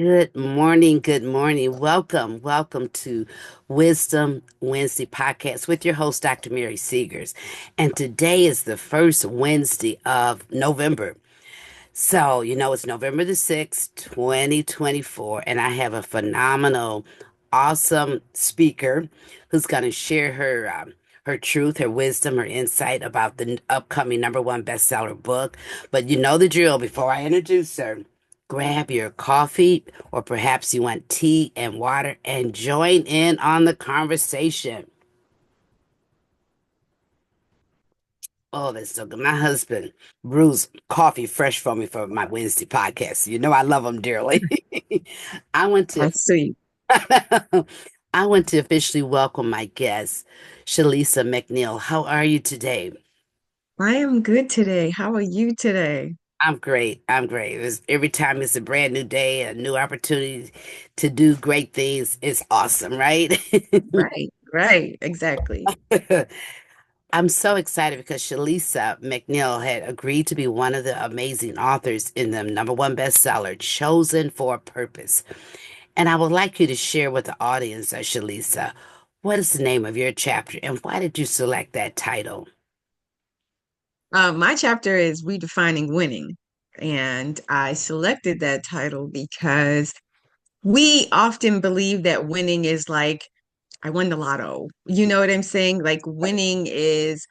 Good morning. Good morning. Welcome to Wisdom Wednesday podcast with your host, Dr. Mary Seegers. And today is the first Wednesday of November. So, it's November the 6th, 2024, and I have a phenomenal, awesome speaker who's going to share her truth, her wisdom, her insight about the upcoming number one bestseller book. But you know the drill. Before I introduce her, grab your coffee or perhaps you want tea and water and join in on the conversation. Oh, that's so good. My husband brews coffee fresh for me for my Wednesday podcast. You know I love him dearly. I went to That's sweet. I went to officially welcome my guest, Sheilisa McNeal. How are you today? I am good today. How are you today? I'm great. I'm great. Every time it's a brand new day, a new opportunity to do great things. It's awesome, right? Right, exactly. I'm so excited because Sheilisa McNeal had agreed to be one of the amazing authors in the number one bestseller, Chosen for a Purpose. And I would like you to share with the audience, Sheilisa, what is the name of your chapter and why did you select that title? My chapter is Redefining Winning, and I selected that title because we often believe that winning is like, I won the lotto. You know what I'm saying? Like winning is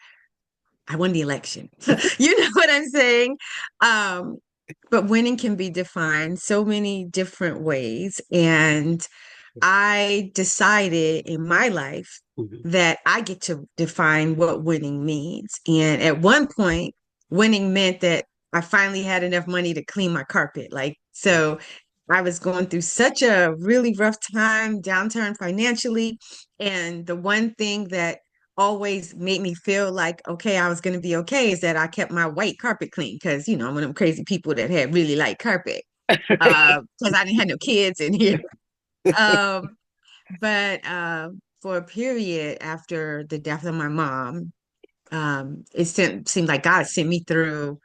I won the election. You know what I'm saying? Um, but winning can be defined so many different ways. And I decided in my life Mhm. that I get to define what winning means. And at one point, winning meant that I finally had enough money to clean my carpet. Like, so I was going through such a really rough time, downturn financially. And the one thing that always made me feel like, okay, I was going to be okay is that I kept my white carpet clean because, I'm one of them crazy people that had really light carpet because I didn't have no kids in here. Um, but for a period after the death of my mom, seemed like God sent me through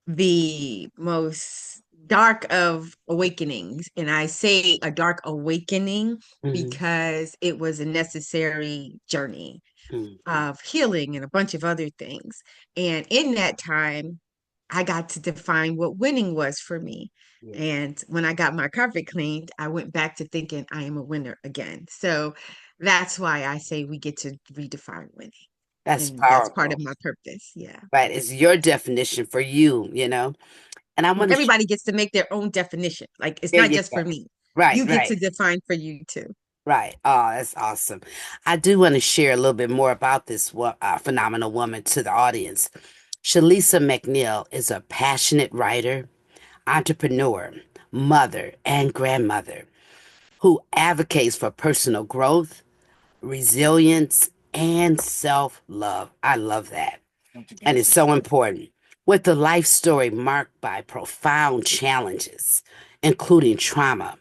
the most dark of awakenings. And I say a dark awakening Mhm. because it was a necessary journey Mhm. of healing and a bunch of other things. And in that time, I got to define what winning was for me. Yeah. And when I got my carpet cleaned, I went back to thinking I am a winner again. So that's why I say we get to redefine winning. That's And that's part of powerful. my purpose. Yeah. Right. It's your definition for you. And I Well, want to, everybody gets to make their own definition. Like it's there not you just go. for me. Right, You get right. to define for you too. Right. Oh, that's awesome. I do want to share a little bit more about this phenomenal woman to the audience. Sheilisa McNeal is a passionate writer, entrepreneur, mother, and grandmother who advocates for personal growth, resilience, and self love. I love that. And it's so important. With a life story marked by profound challenges, including trauma,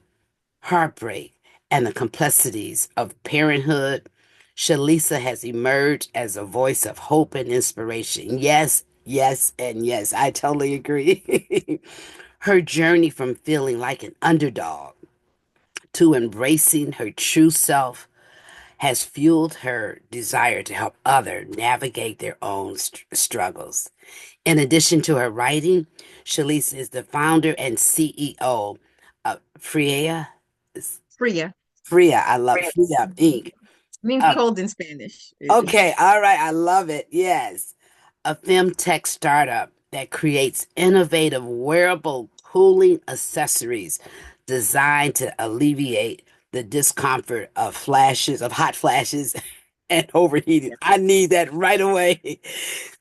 heartbreak, and the complexities of parenthood, Sheilisa has emerged as a voice of hope and inspiration. Yes, yes, and yes, I totally agree. Her journey from feeling like an underdog to embracing her true self has fueled her desire to help others navigate their own struggles. In addition to her writing, Sheilisa is the founder and CEO of Freya Fria, I love Fria Inc. means Um, cold in Spanish. okay, all right, I love it. Yes. A femtech startup that creates innovative wearable cooling accessories designed to alleviate the discomfort of hot flashes and overheating. I need that right away.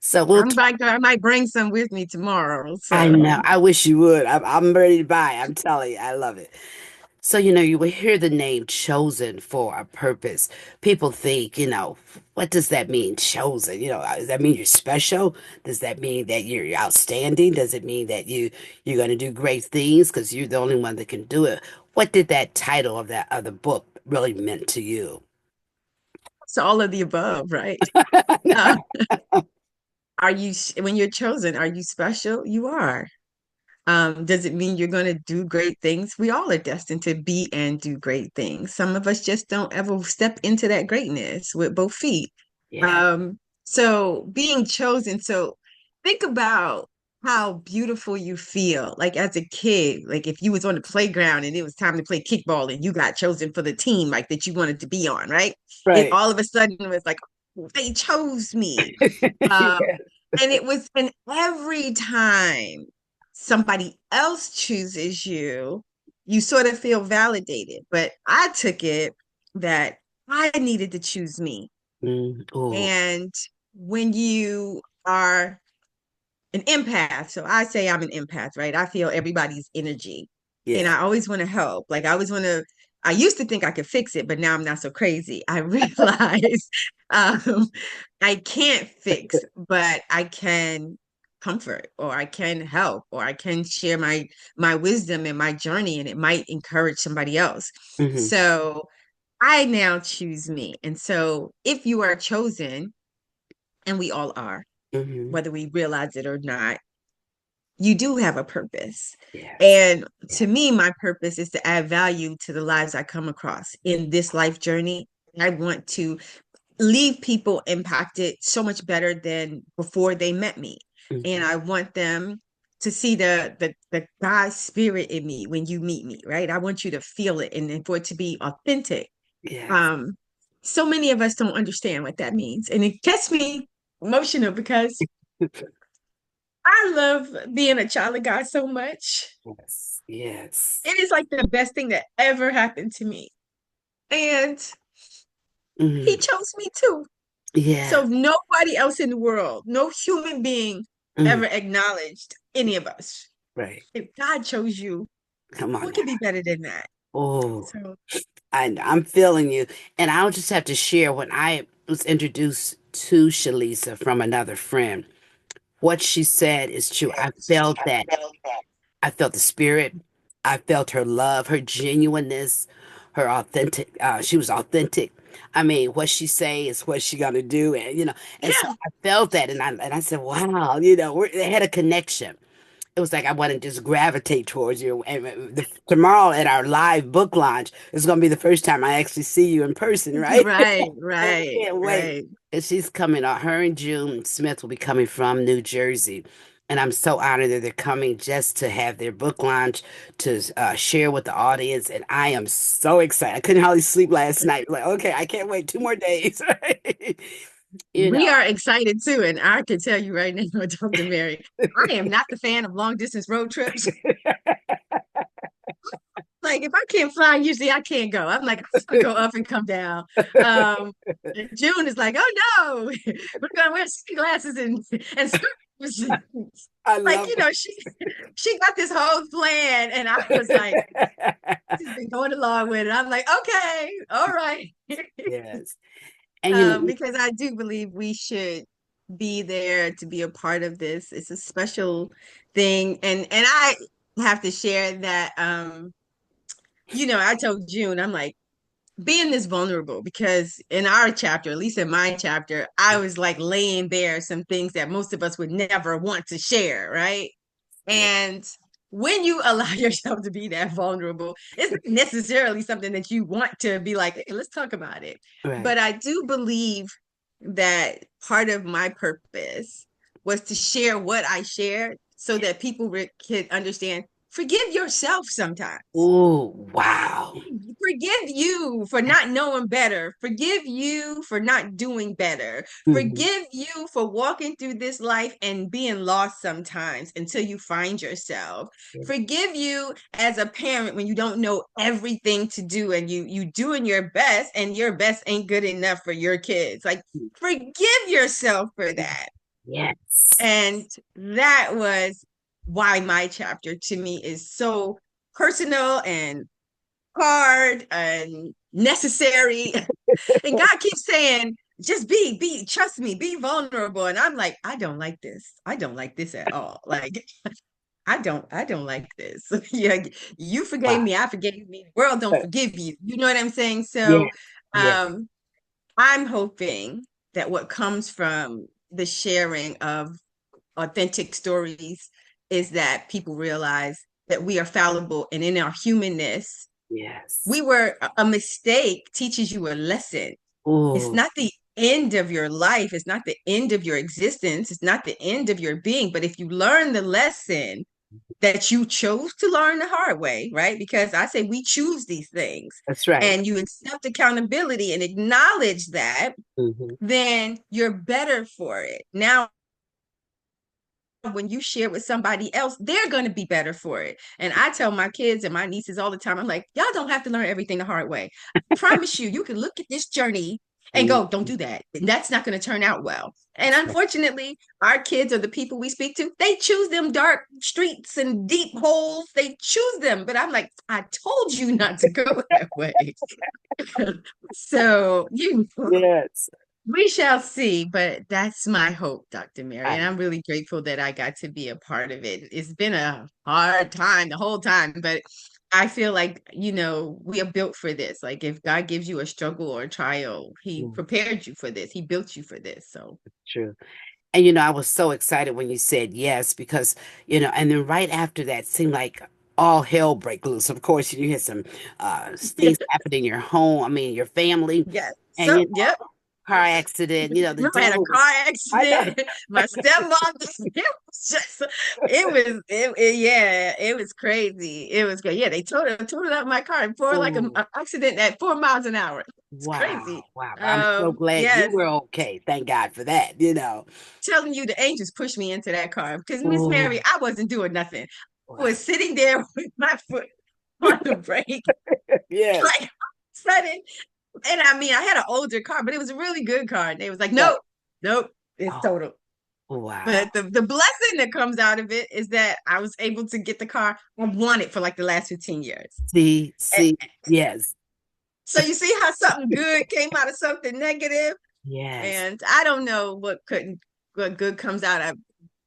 So we'll I might bring some with me tomorrow. I So know. I wish you would. I'm ready to buy. I'm telling you, I love it. So, you will hear the name chosen for a purpose. People think, what does that mean, chosen? Does that mean you're special? Does that mean that you're outstanding? Does it mean that you're going to do great things because you're the only one that can do it? What did that title of that other book really meant to you? it's all of the above, right? Uh, when you're chosen, are you special? You are. Does it mean you're going to do great things? We all are destined to be and do great things. Some of us just don't ever step into that greatness with both feet. Yeah. So being chosen, so think about how beautiful you feel. Like as a kid, like if you was on the playground and it was time to play kickball and you got chosen for the team like that you wanted to be on, right? It Right. all of a sudden was like, "Oh, they chose me." Um, Yeah. and it was, and every time somebody else chooses you, you sort of feel validated. But I took it that I needed to choose me. Oh, And when you are an empath, so I say I'm an empath, right? I feel everybody's energy. And yeah. I always want to help. Like I always want to, I used to think I could fix it, but now I'm not so crazy. I realize um, I can't fix, but I can comfort or I can help or I can share my wisdom and my journey and it might encourage somebody else. Hmm. So I now choose me. And so if you are chosen, and we all are, Hmm. whether we realize it or not, you do have a purpose. Yes. And Yeah. to me, my purpose is to add value to the lives I come across in this life journey. I want to leave people impacted so much better than before they met me. And Hmm. I want them to see the God spirit in me when you meet me, right? I want you to feel it and for it to be authentic. Yes. Um, so many of us don't understand what that means. And it gets me emotional because I love being a child of God so much. Yes. Yes. It is like the best thing that ever happened to me. And he Hmm. chose me too. So Yeah. if nobody else in the world, no human being Hmm. ever acknowledged any of us. Right. If God chose you, Come on what now. could be better than that? Oh, So I'm feeling you. And I'll just have to share when I was introduced to Shalisa from another friend, what she said is true. I felt that. I felt the spirit. I felt her love, her genuineness, her authentic. She was authentic. I mean, what she say is what she gonna do, and and so yeah, I felt that, and I said, wow, they had a connection. It was like I want to just gravitate towards you. And tomorrow at our live book launch is going to be the first time I actually see you in person, right? right, I right, can't wait. right. And she's coming. Her and June Smith will be coming from New Jersey. And I'm so honored that they're coming just to have their book launch to share with the audience. And I am so excited. I couldn't hardly sleep last night. Like, okay, I can't wait 2 more days. Right? You We know. are excited too. And I can tell you right now, Dr. Mary, I am not the fan of long distance road trips. Like if I can't fly, usually I can't go. I'm like, I just want to go up and come down. Um, and June is like, oh no, we're gonna wear sunglasses and skirts. I Like, love she got this whole plan, and I was like, it. she's been going along with it. I'm like, okay, all right. Yes. And Because I do believe we should be there to be a part of this. It's a special thing, and I have to share that. I told June, I'm like, being this vulnerable because in our chapter, at least in my chapter, I was like laying bare some things that most of us would never want to share, right? yeah, And when you allow yourself to be that vulnerable, it's not necessarily something that you want to be like, hey, let's talk about it. right. But I do believe that part of my purpose was to share what I shared so that people could understand. Forgive yourself sometimes. Oh, wow. Forgive you for not knowing better. Forgive you for not doing better. Hmm. Forgive you for walking through this life and being lost sometimes until you find yourself. Forgive you as a parent when you don't know everything to do and you doing your best and your best ain't good enough for your kids. Like forgive yourself for that. Yes. And that was why my chapter to me is so personal and hard and necessary. And God keeps saying, just trust me, be vulnerable. And I'm like, I don't like this. I don't like this at all. Like, I don't like this. Yeah, you forgave Wow. me, I forgave me. The world don't forgive you. You know what I'm saying? Yes. So Yes. um I'm hoping that what comes from the sharing of authentic stories is that people realize that we are fallible, and in our humanness, Yes. we were a mistake teaches you a lesson. It's Oh, not the end of your life, it's not the end of your existence, it's not the end of your being. But if you learn the lesson that you chose to learn the hard way, right? Because I say we choose these things, that's right. and you accept accountability and acknowledge that, Hmm. then you're better for it. Now, when you share with somebody else, they're going to be better for it. And I tell my kids and my nieces all the time, I'm like, y'all don't have to learn everything the hard way. I promise you, you can look at this journey and go, don't do that. And that's not going to turn out well. And That's right. unfortunately, our kids or the people we speak to, they choose them dark streets and deep holes. They choose them. But I'm like, I told you not to go that way. So Yes. we shall see, but that's my hope, Dr. Mary. I, And I'm really grateful that I got to be a part of it. It's been a hard time the whole time, but I feel like, we are built for this. Like if God gives you a struggle or a trial, He mm, prepared you for this, He built you for this. So, true. And I was so excited when you said yes because, and then right after that seemed like all hell break loose. Of course, you had some things happen in your home, I mean, your family, yeah. and So, yep. car accident, the I had a devil was, car I know. accident. My stepmom, yeah, it was crazy. It was great. Yeah, they totaled up my car and for like Oh, an accident at 4 miles an hour. It's crazy. wow. Wow. I'm so glad you Yes, were okay. Thank God for that. telling you the angels pushed me into that car because Miss Mary, Oh, I wasn't doing nothing. I wow. was sitting there with my foot on the brake, Yes. like sudden. And I mean, I had an older car, but it was a really good car. And they was like, Right. nope, nope, it's Oh, total. wow. But the blessing that comes out of it is that I was able to get the car I wanted for like the last 15 years. See, And see, yes. so you see how something good came out of something negative? Yes. And I don't know what good comes out of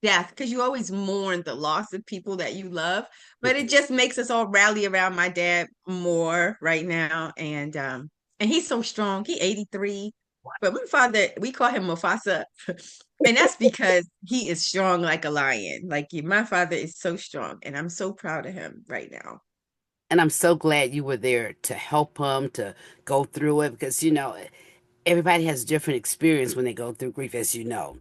death, because you always mourn the loss of people that you love, You but it do. just makes us all rally around my dad more right now. And he's so strong. He 83. But my father, we call him Mufasa. And that's because he is strong like a lion. Like my father is so strong, and I'm so proud of him right now. And I'm so glad you were there to help him to go through it because, everybody has different experience when they go through grief, as you know.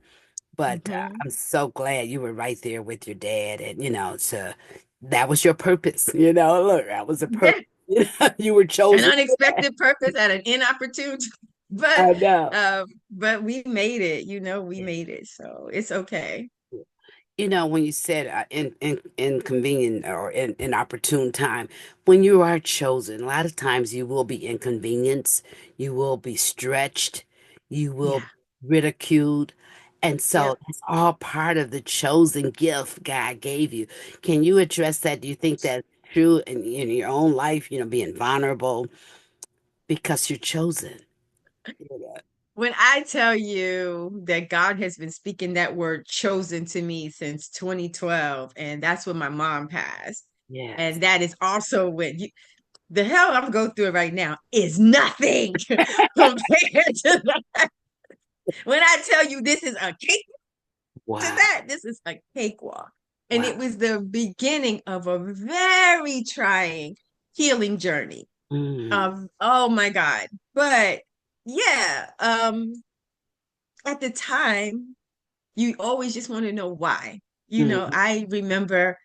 But Hmm. I'm so glad you were right there with your dad, and that was your purpose. Look, that was a purpose. Yeah, You were an chosen for that. unexpected purpose at an inopportune, but I know. we made it. We Yeah. made it, so it's okay. When you said in inconvenient or in inopportune time, when you are chosen, a lot of times you will be inconvenienced, you will be stretched, you will Yeah. be ridiculed. And so Yep. it's all part of the chosen gift God gave you. Can you address that? Do you think that's true in your own life, being vulnerable because you're chosen? Yeah. When I tell you that God has been speaking that word chosen to me since 2012, and that's when my mom passed. Yes. And that is also when the hell I'm going through it right now is nothing compared to that. When I tell you this is a cake to Wow. that, this is a cakewalk. And it Wow. was the beginning of a very trying healing journey. Mm, Oh my God. But yeah, at the time, you always just want to know why. mm, I remember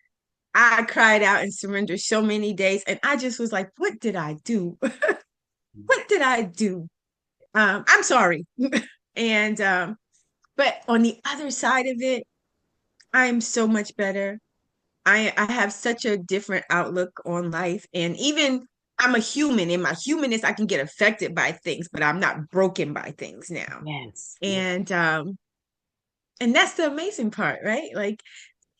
I cried out and surrendered so many days, and I just was like, what did I do? What did I do? I'm sorry. And but on the other side of it, I'm so much better. I have such a different outlook on life. And even I'm a human. In my humanness, I can get affected by things, but I'm not broken by things now. yes. Yes. And that's the amazing part, right? Like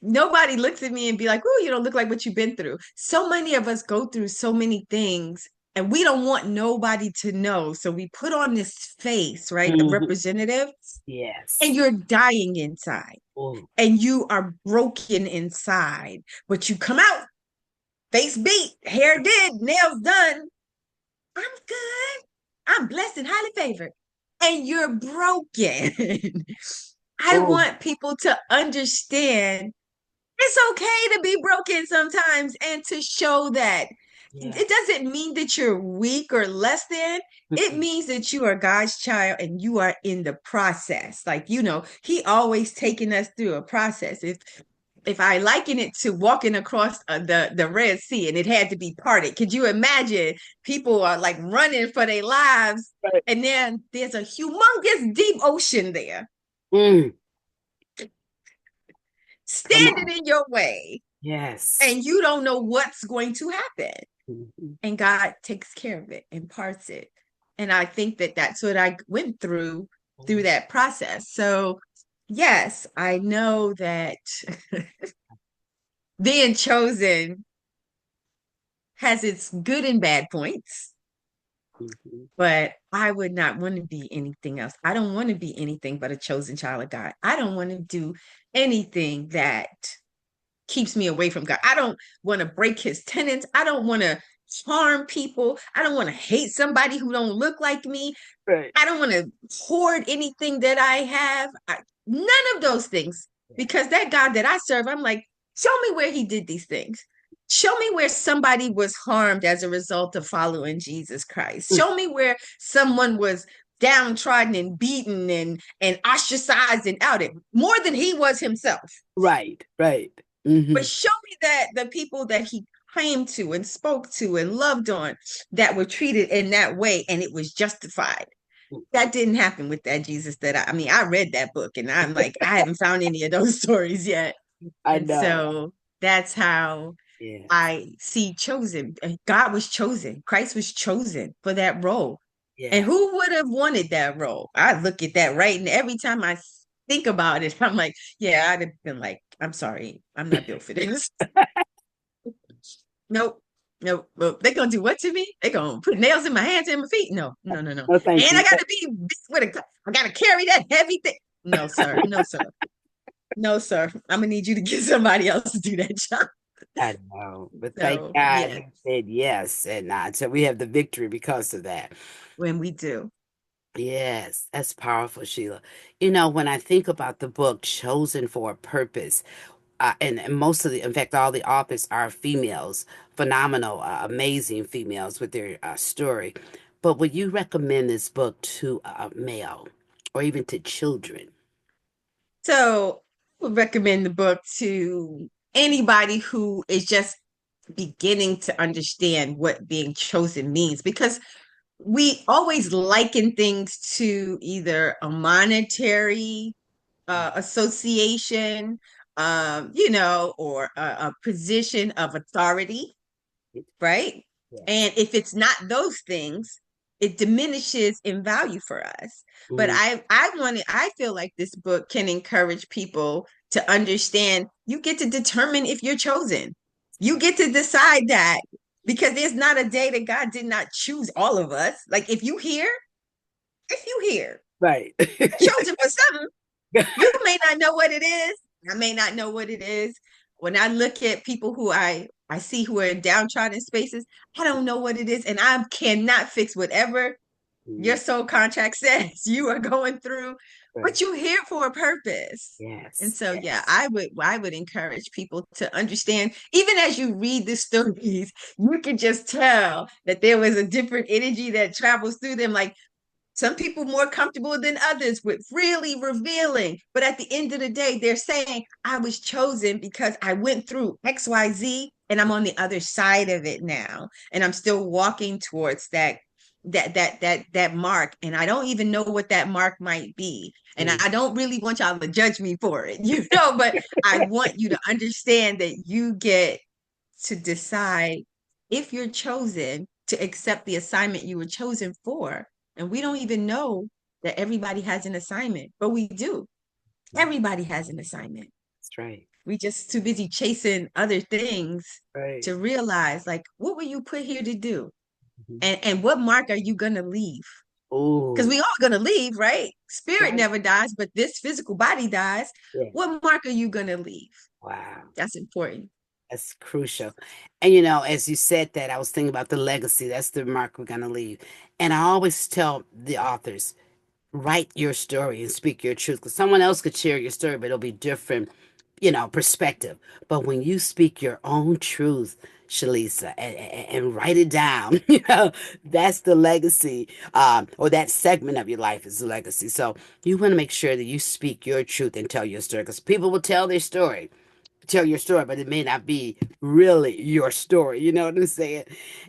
nobody looks at me and be like, "Oh, you don't look like what you've been through." So many of us go through so many things, and we don't want nobody to know. So we put on this face, right? The Mhm. representative, and Yes. you're dying inside, Oh, and you are broken inside, but you come out, face beat, hair did, nails done. I'm good. I'm blessed and highly favored. And you're broken. I oh, want people to understand It's okay to be broken sometimes and to show that Yeah. it doesn't mean that you're weak or less than. It Mm-mm. means that you are God's child and you are in the process. Like, he always taking us through a process. If I liken it to walking across the Red Sea and it had to be parted, could you imagine people are like running for their lives Right. and then there's a humongous deep ocean there Mm. Come standing on. in your way Yes. and you don't know what's going to happen. Mhm. And God takes care of it and parts it. And I think that that's what I went through that process. So, yes, I know that being chosen has its good and bad points, Mhm. but I would not want to be anything else. I don't want to be anything but a chosen child of God. I don't want to do anything that keeps me away from God. I don't want to break his tenets. I don't want to harm people. I don't want to hate somebody who don't look like me. Right. I don't want to hoard anything that I have. None of those things. Yeah. Because that God that I serve, I'm like, show me where he did these things. Show me where somebody was harmed as a result of following Jesus Christ. Mm. Show me where someone was downtrodden and beaten and ostracized and outed more than he was himself. Right. Right. But Hmm. show me that the people that he came to and spoke to and loved on that were treated in that way and it was justified. That didn't happen with that Jesus that I mean, I read that book and I'm like, I haven't found any of those stories yet. I And know. so that's how Yes. I see chosen. God was chosen. Christ was chosen for that role. And Yeah. who would have wanted that role? I look at that right, and every time I think about it, I'm like, yeah, I'd have been like, I'm sorry, I'm not built for this. Nope. Nope. Nope. They're gonna do what to me? They're gonna put nails in my hands and my feet. No, no, no, no. No, thank And I you. gotta be with I gotta carry that heavy thing. No, sir. No, sir. No, sir. I'm gonna need you to get somebody else to do that job. I know. But thank So God yeah, he said yes. And so we have the victory because of that. when we do. Yes, that's powerful, Sheila. When I think about the book Chosen for a Purpose, and most of in fact, all the authors are females, phenomenal, amazing females with their story. But would you recommend this book to a male or even to children? So I would recommend the book to anybody who is just beginning to understand what being chosen means because we always liken things to either a monetary association, or a position of authority, right? Yes. And if it's not those things, it diminishes in value for us. But Mm. I feel like this book can encourage people to understand you get to determine if you're chosen. You get to decide that because there's not a day that God did not choose all of us. Like if you hear, Right. you're chosen for something. You may not know what it is. I may not know what it is. When I look at people who I see who are in downtrodden spaces, I don't know what it is, and I cannot fix whatever your Mm. soul contract says you are going through, Right. but you're here for a purpose. And Yes. so, yeah, Yes. I would encourage people to understand. Even as you read the stories, you can just tell that there was a different energy that travels through them. Like some people more comfortable than others with really revealing. But at the end of the day, they're saying, I was chosen because I went through XYZ and I'm on the other side of it now. And I'm still walking towards that mark. And I don't even know what that mark might be. And Mm. I don't really want y'all to judge me for it, but I want you to understand that you get to decide if you're chosen to accept the assignment you were chosen for. And we don't even know that everybody has an assignment, but we do. Everybody has an assignment. That's right. We just too busy chasing other things Right. to realize like what were you put here to do? Mhm. And what mark are you gonna leave? Because Oh, we all gonna leave, right? Spirit right. never dies, but this physical body dies. Yeah. What mark are you gonna leave? Wow. That's important. That's crucial. And as you said that, I was thinking about the legacy. That's the mark we're going to leave. And I always tell the authors, write your story and speak your truth because someone else could share your story, but it'll be different perspective. But when you speak your own truth, Shalisa, and write it down, that's the legacy, or that segment of your life is the legacy. So you want to make sure that you speak your truth and tell your story, because people will tell your story, but it may not be really your story. You know what I'm saying?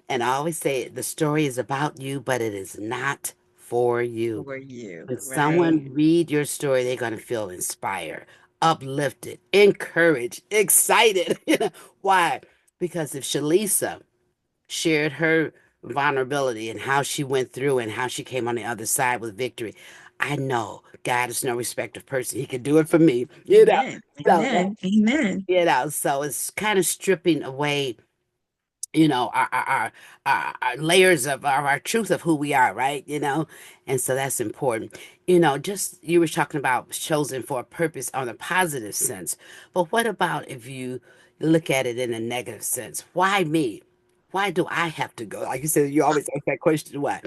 And I always say the story is about you, but it is not for you. For you, When right? someone read your story, they're going to feel inspired, uplifted, encouraged, excited. Why? Because if Shalisa shared her vulnerability and how she went through and how she came on the other side with victory, I know God is no respecter of person. He could do it for me. Amen. So that, Amen. Amen. so it's kind of stripping away, our layers of our truth of who we are, right? And so that's important. Just you were talking about chosen for a purpose on a positive sense, but what about if you look at it in a negative sense? Why me? Why do I have to go? Like you said, you always ask that question, why?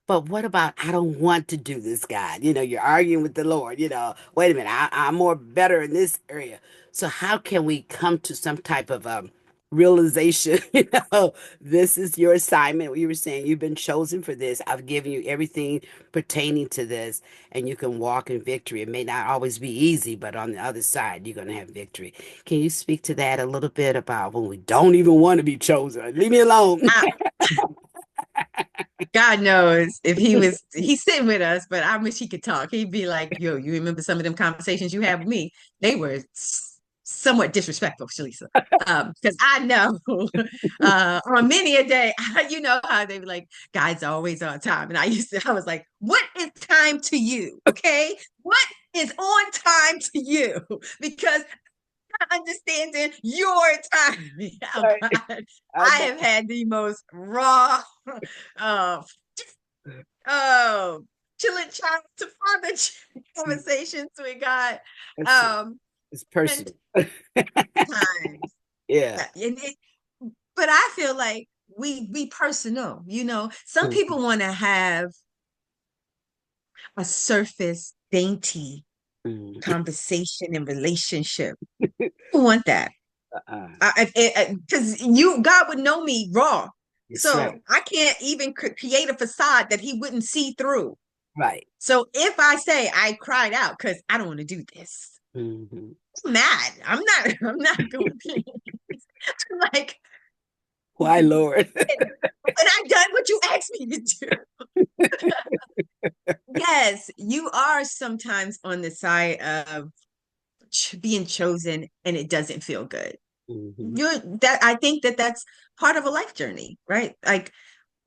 But what about I don't want to do this, God? You're arguing with the Lord. Wait a minute, I'm more better in this area. So how can we come to some type of realization? This is your assignment. You were saying you've been chosen for this. I've given you everything pertaining to this, and you can walk in victory. It may not always be easy, but on the other side, you're going to have victory. Can you speak to that a little bit about when we don't even want to be chosen? Leave me alone. God knows if he's sitting with us, but I wish he could talk. He'd be like, yo, you remember some of them conversations you had with me? They were somewhat disrespectful, Shalisa. Because I know on many a day, you know how they were like, guys are always on time. And I was like, what is time to you? Okay. What is on time to you? Because understanding your time. Oh Right. God. I I know. have had the most raw uh oh chilling child to father conversations we got It's, um it's and personal. times. Yeah. But I feel like we personal, some Mhm. people want to have a surface dainty Mhm. conversation and relationship. I want that. Uh-uh. Because you God would know me raw, It's so right. I can't even create a facade that he wouldn't see through. Right. So if I say I cried out because I don't want to do this, Hmm. I'm mad. I'm not going to be like, Why, Lord? but I done what you asked me to do. Yes, you are sometimes on the side of being chosen and it doesn't feel good. Hmm. I think that that's part of a life journey, right? Like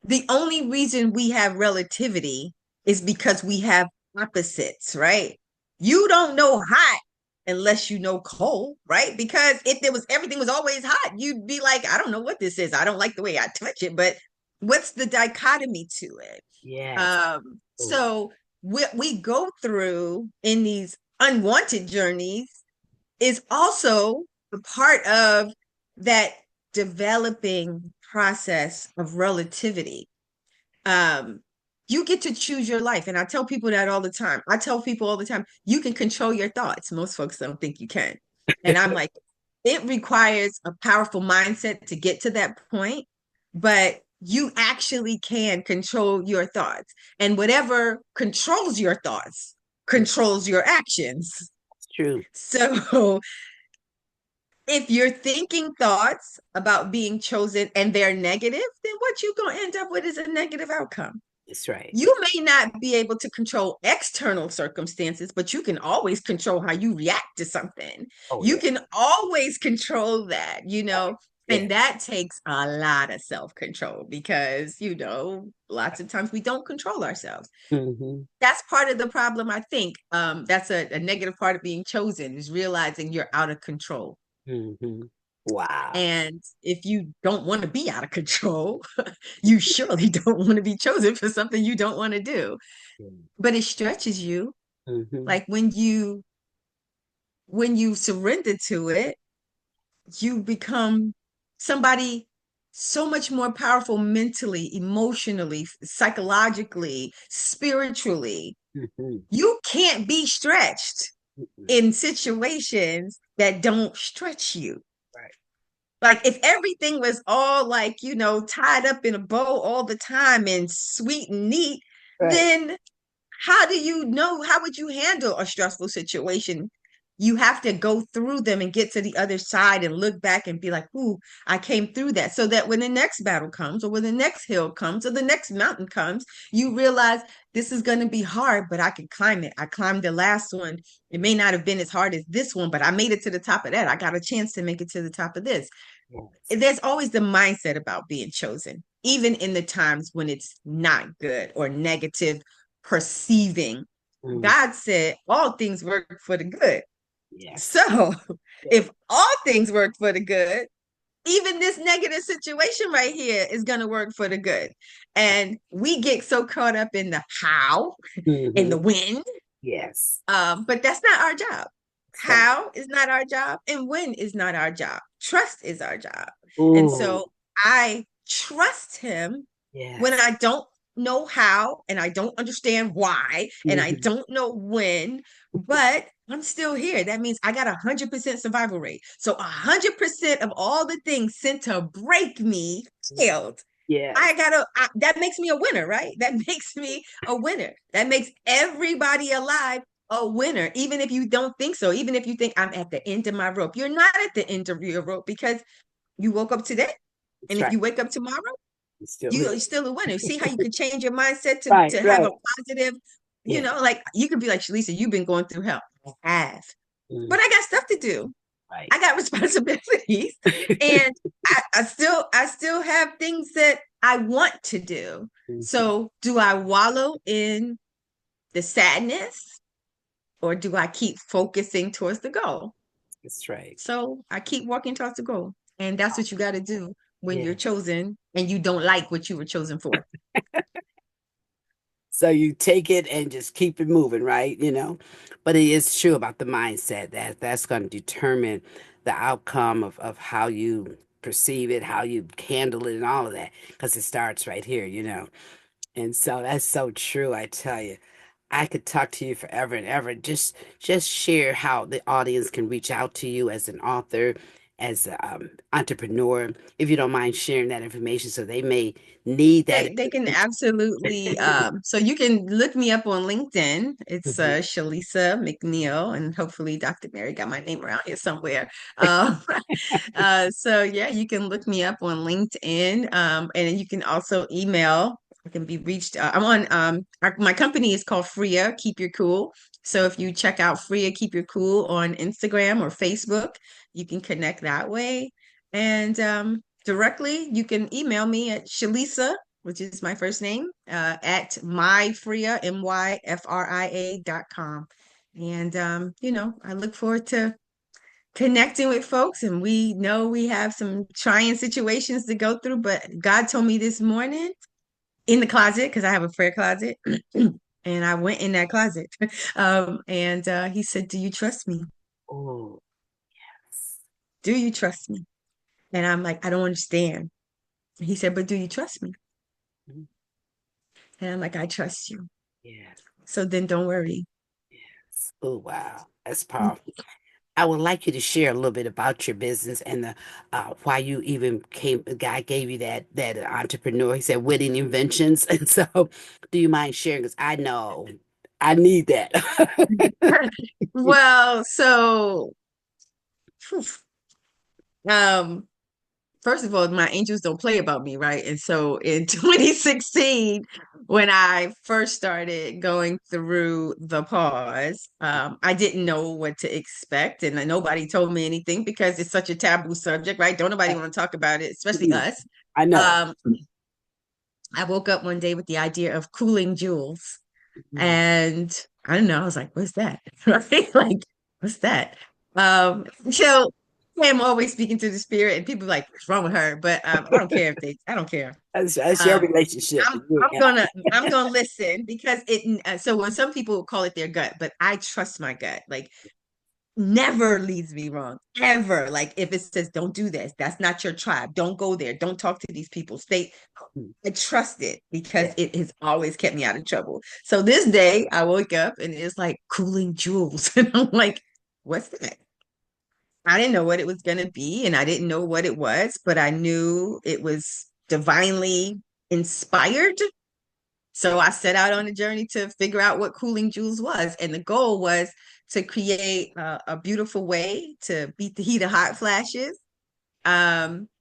the only reason we have relativity is because we have opposites, right? You don't know hot unless you know cold, right? Because if there was everything was always hot, you'd be like, I don't know what this is. I don't like the way I touch it, but what's the dichotomy to it? Yes. Oh, So what we go through in these unwanted journeys is also a part of that developing process of relativity. um you get to choose your life, and I tell people that all the time. I tell people all the time, you can control your thoughts. Most folks don't think you can, and I'm like, it requires a powerful mindset to get to that point, but you actually can control your thoughts, and whatever controls your thoughts controls your actions. it's true. So if you're thinking thoughts about being chosen and they're negative, then what you're going to end up with is a negative outcome. It's right. You may not be able to control external circumstances, but you can always control how you react to something. Oh, You yeah. can always control that, Yeah. and that takes a lot of self control because, lots of times we don't control ourselves. Hmm. That's part of the problem, I think. That's a negative part of being chosen is realizing you're out of control. Hmm. Wow. And if you don't want to be out of control, you surely don't want to be chosen for something you don't want to do. But it stretches you. Hmm. Like when you surrender to it, you become somebody so much more powerful mentally, emotionally, psychologically, spiritually. Hmm. You can't be stretched. Mm-mm. in situations that don't stretch you. Right. Like if everything was all like, tied up in a bow all the time and sweet and neat, Right. then how do you know? How would you handle a stressful situation? You have to go through them and get to the other side and look back and be like, ooh, I came through that. So that when the next battle comes, or when the next hill comes, or the next mountain comes, you realize this is going to be hard, but I can climb it. I climbed the last one. It may not have been as hard as this one, but I made it to the top of that. I got a chance to make it to the top of this. Yes. There's always the mindset about being chosen, even in the times when it's not good or negative perceiving. Mm. God said all things work for the good. Yes. So Yes. if all things work for the good, even this negative situation right here is going to work for the good. And we get so caught up in the how and Hmm. the when, Yes. but that's not our job. That's right. How is not our job, and when is not our job. Trust is our job. And Ooh. so I trust him when Yes. I don't know how, and I don't understand why, and I Hmm. don't know when, but I'm still here. That means I got 100% survival rate. So 100% of all the things sent to break me failed. Yes. That makes me a winner, right? That makes me a winner. That makes everybody alive a winner, even if you don't think so. Even if you think I'm at the end of my rope, you're not at the end of your rope because you woke up today. And That's if right. you wake up tomorrow, It's still here. you're still a winner. See how you could change your mindset to, Right. to have Right. a positive, Yeah. like you could be like, Shalisa, you've been going through hell. I have. Mm. But I got stuff to do. Right. I got responsibilities and I still have things that I want to do. Mhm. So do I wallow in the sadness or do I keep focusing towards the goal? That's right. So I keep walking towards the goal. And that's what you got to do when you're Yeah. chosen and you don't like what you were chosen for. So you take it and just keep it moving, right? But it is true about the mindset that that's going to determine the outcome of how you perceive it, how you handle it, and all of that, because it starts right here. And so that's so true, I tell you. I could talk to you forever and ever. Just share how the audience can reach out to you as an author, as an entrepreneur, if you don't mind sharing that information, so they may need that They can absolutely information. so you can look me up on LinkedIn. It's Mhm. Sheilisa McNeal, and hopefully Dr. Mary got my name around here somewhere. So yeah, you can look me up on LinkedIn. And you can also email. I can be reached. I'm on my company is called Freya, Keep Your Cool. So if you check out Freya Keep Your Cool on Instagram or Facebook, you can connect that way. And directly, you can email me at Sheilisa, which is my first name, at myfria, myfria.com. And, I look forward to connecting with folks. And we know we have some trying situations to go through, but God told me this morning in the closet, because I have a prayer closet, and I went in that closet. And he said, do you trust me? Oh, yes. Do you trust me? And I'm like, I don't understand. He said, but do you trust me? Mhm. And I'm like, I trust you. Yes. So then don't worry. Yes. Oh, wow. That's powerful. I would like you to share a little bit about your business and the why you even came. God gave you that entrepreneur. He said witty inventions, and so do you mind sharing? Because I know I need that. Well, so phew, um, first of all, my angels don't play about me, right? And so in 2016, when I first started going through the pause, I didn't know what to expect, and nobody told me anything because it's such a taboo subject, right? Don't nobody want to talk about it, especially Mhm. us. I know. Um, I woke up one day with the idea of cooling jewels. Mhm. And I don't know, I was like, what's that? Right? Like, what's that? So I'm always speaking to the spirit, and people are like, what's wrong with her? But I don't care. That's your Um, relationship. I'm I'm gonna I'm gonna listen because so when some people call it their gut, but I trust my gut. Like never leads me wrong, ever. Like if it says, don't do this, that's not your tribe. Don't go there. Don't talk to these people. Stay. Mm. I trust it because Yeah. it has always kept me out of trouble. So this day I woke up and it's like cooling jewels. And I'm like, what's that? I didn't know what it was going to be and I didn't know what it was, but I knew it was divinely inspired. So I set out on a journey to figure out what cooling jewels was. And the goal was to create a beautiful way to beat the heat of hot flashes,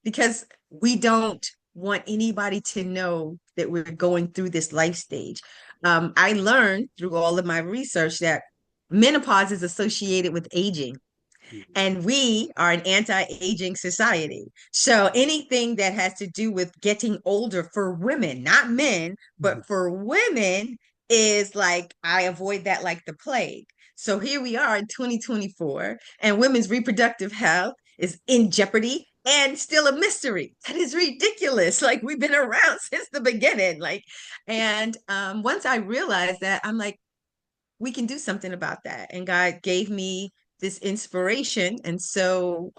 because we don't want anybody to know that we're going through this life stage. I learned through all of my research that menopause is associated with aging. Mhm. And we are an anti-aging society. So anything that has to do with getting older for women, not men, Mhm. but for women is like, I avoid that like the plague. So here we are in 2024, and women's reproductive health is in jeopardy and still a mystery. That is ridiculous. Like we've been around since the beginning. Like, and once I realized that, I'm like, we can do something about that. And God gave me this inspiration. And so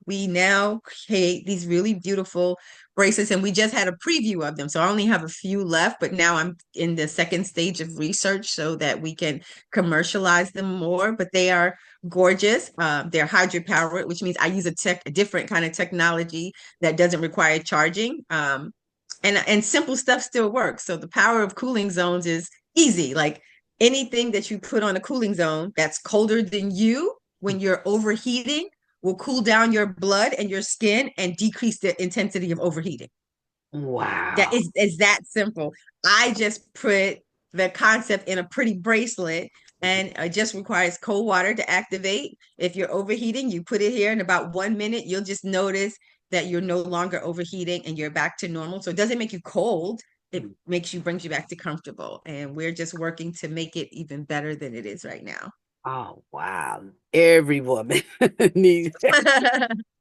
we now create these really beautiful bracelets, and we just had a preview of them. So I only have a few left, but now I'm in the second stage of research so that we can commercialize them more. But they are gorgeous. They're hydropowered, which means I use a different kind of technology that doesn't require charging. And simple stuff still works. So the power of cooling zones is easy. Like anything that you put on a cooling zone that's colder than you when you're overheating will cool down your blood and your skin and decrease the intensity of overheating. That Wow. is that simple. I just put the concept in a pretty bracelet, and it just requires cold water to activate. If you're overheating, you put it here in about 1 minute, you'll just notice that you're no longer overheating and you're back to normal. So it doesn't make you cold. It brings you back to comfortable. And we're just working to make it even better than it is right now. Oh, wow. Every woman needs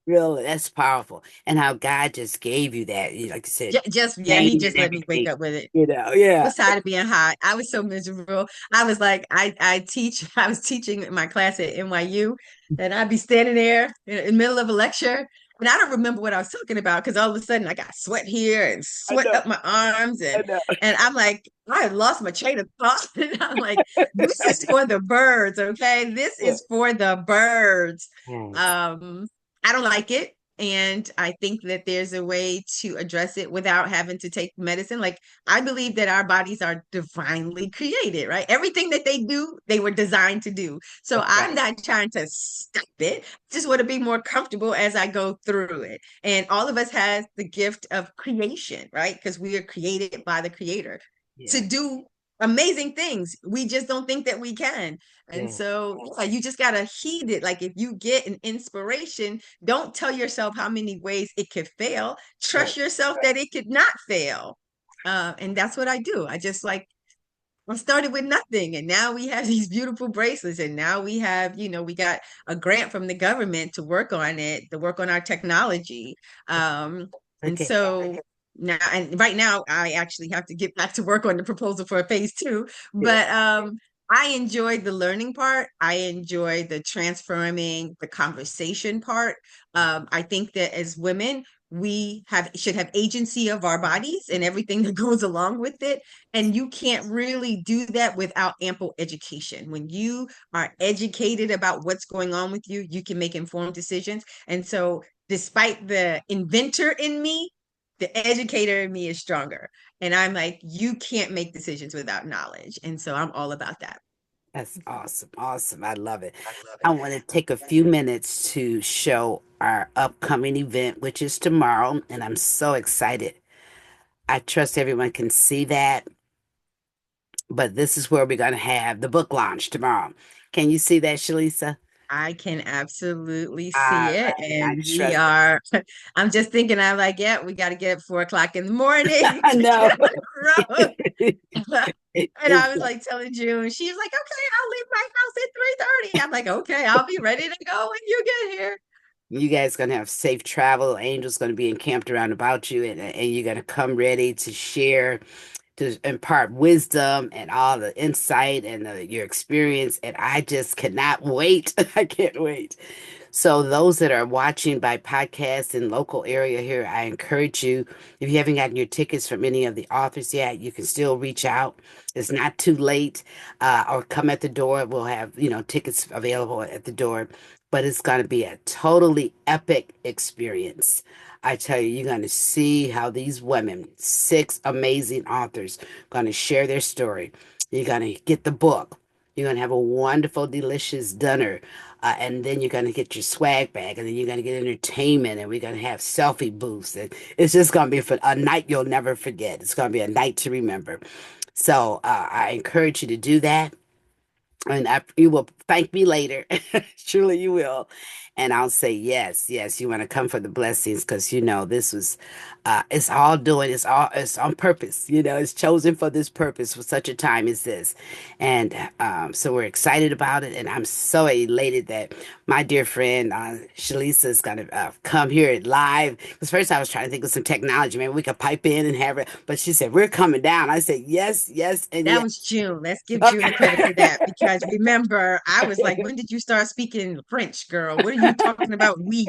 really, that's powerful. And how God just gave you that, like you said, Just yeah, he name and just let me wake everything, up with it. yeah. Was tired of being hot. I was so miserable. I was like, I teach. I was teaching in my class at NYU, and I'd be standing there in the middle of a lecture, and I don't remember what I was talking about because all of a sudden I got sweat here and I sweat know, up my arms, I and know. and I'm like, I had lost my train of thought, and I'm like, this is for the birds, okay? This Yeah. is for the birds. Yes. Um, I don't like it. And I think that there's a way to address it without having to take medicine. Like I believe that our bodies are divinely created, right? Everything that they do, they were designed to do. So That's I'm right. not trying to stop it. Just want to be more comfortable as I go through it. And all of us has the gift of creation, right? Because we are created by the creator to Yeah. do amazing things. We just don't think that we can. And Yeah. so yeah, you just got to heed it. Like if you get an inspiration, don't tell yourself how many ways it could fail. Right. Trust yourself that it could not fail. And that's what I do. I just like, I started with nothing and now we have these beautiful bracelets and now we have, we got a grant from the government to work on it, to work on our technology. And Okay. so now, and right now I actually have to get back to work on the proposal for a phase two, Yeah. but I enjoyed the learning part. I enjoy the transforming the conversation part. I think that as women, we have should have agency of our bodies and everything that goes along with it. And you can't really do that without ample education. When you are educated about what's going on with you, you can make informed decisions. And so, despite the inventor in me, the educator in me is stronger. And I'm like, you can't make decisions without knowledge. And so, I'm all about that. That's awesome. Awesome. I love it. I want to take a few minutes to show our upcoming event, which is tomorrow, and I'm so excited. I trust everyone can see that, but this is where we're going to have the book launch tomorrow. Can you see that, Shalisa? I can absolutely All see it. right. I And we trust are, I'm just thinking, I'm like, yeah, we got to get up 4 o'clock in the morning I to get know. on the road. And I It's was like telling June, she was like, okay, I'll leave my house at 3:30. I'm like, okay, I'll be ready to go when you get here. you guys gonna have safe travel. Angels gonna be encamped around about you, and you're gonna come ready to share to impart wisdom and all the insight and your experience. And I just cannot wait. I can't wait. So those that are watching by podcast in local area here, I encourage you, if you haven't gotten your tickets from any of the authors yet, you can still reach out. It's not too late, or come at the door. We'll have, tickets available at the door, but it's going to be a totally epic experience. I tell you, you're going to see how these women, six amazing authors, going to share their story. You're going to get the book. You're going to have a wonderful, delicious dinner. And then you're going to get your swag bag, and then you're going to get entertainment, and we're going to have selfie booths. And it's just going to be a night you'll never forget. It's going to be a night to remember. So I encourage you to do that. And you will thank me later. Surely you will. And I'll say, yes, yes, you want to come for the blessings because, this was, it's on purpose. It's chosen for this purpose for such a time as this. And so we're excited about it. And I'm so elated that my dear friend, Sheilisa, is going to come here live. Because first I was trying to think of some technology. Maybe we could pipe in and have it. But she said, we're coming down. I said, yes, yes, and That yes. was June. Let's give June the credit for Okay. that because remember, I was like, when did you start speaking French, girl? What are you talking about? We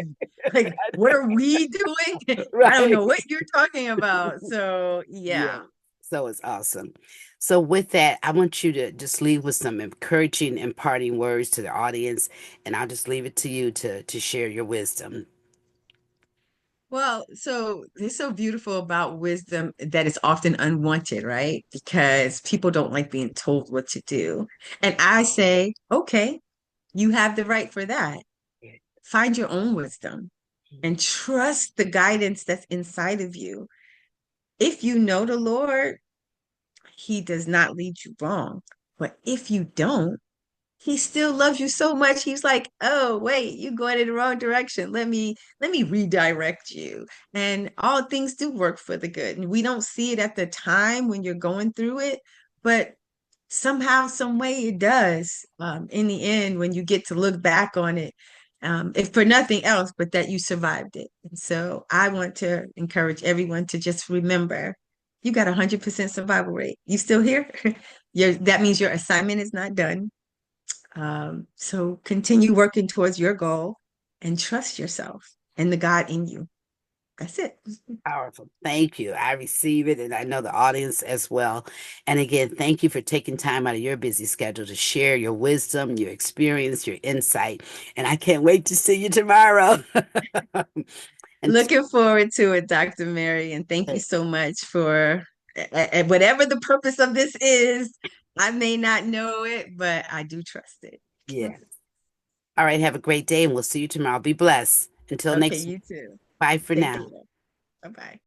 like, what are we doing? I don't Right. know what you're talking about. So, Yeah. yeah. So it's awesome. So with that, I want you to just leave with some encouraging, imparting words to the audience, and I'll just leave it to you to share your wisdom. Well, so it's so beautiful about wisdom that it's often unwanted, right? Because people don't like being told what to do. And I say, okay, you have the right for that. Find your own wisdom and trust the guidance that's inside of you. If you know the Lord, He does not lead you wrong. But if you don't, He still loves you so much. He's like, "Oh, wait, you're going in the wrong direction. Let me redirect you." And all things do work for the good. And we don't see it at the time when you're going through it, but somehow, some way it does. In the end, when you get to look back on it, if for nothing else, but that you survived it. And so I want to encourage everyone to just remember you got 100% survival rate. You still here? That means your assignment is not done. So continue working towards your goal and trust yourself and the God in you. That's it. Powerful. Thank you. I receive it, and I know the audience as well. And again, thank you for taking time out of your busy schedule to share your wisdom, your experience, your insight. And I can't wait to see you tomorrow. And Looking forwad to it, Dr. Mary, and thank you so much for whatever the purpose of this is. I may not know it, but I do trust it. yeah. All right. Have a great day, and we'll see you tomorrow. Be blessed. Until Okay, next week. you too. Bye for Take now. care. Bye-bye.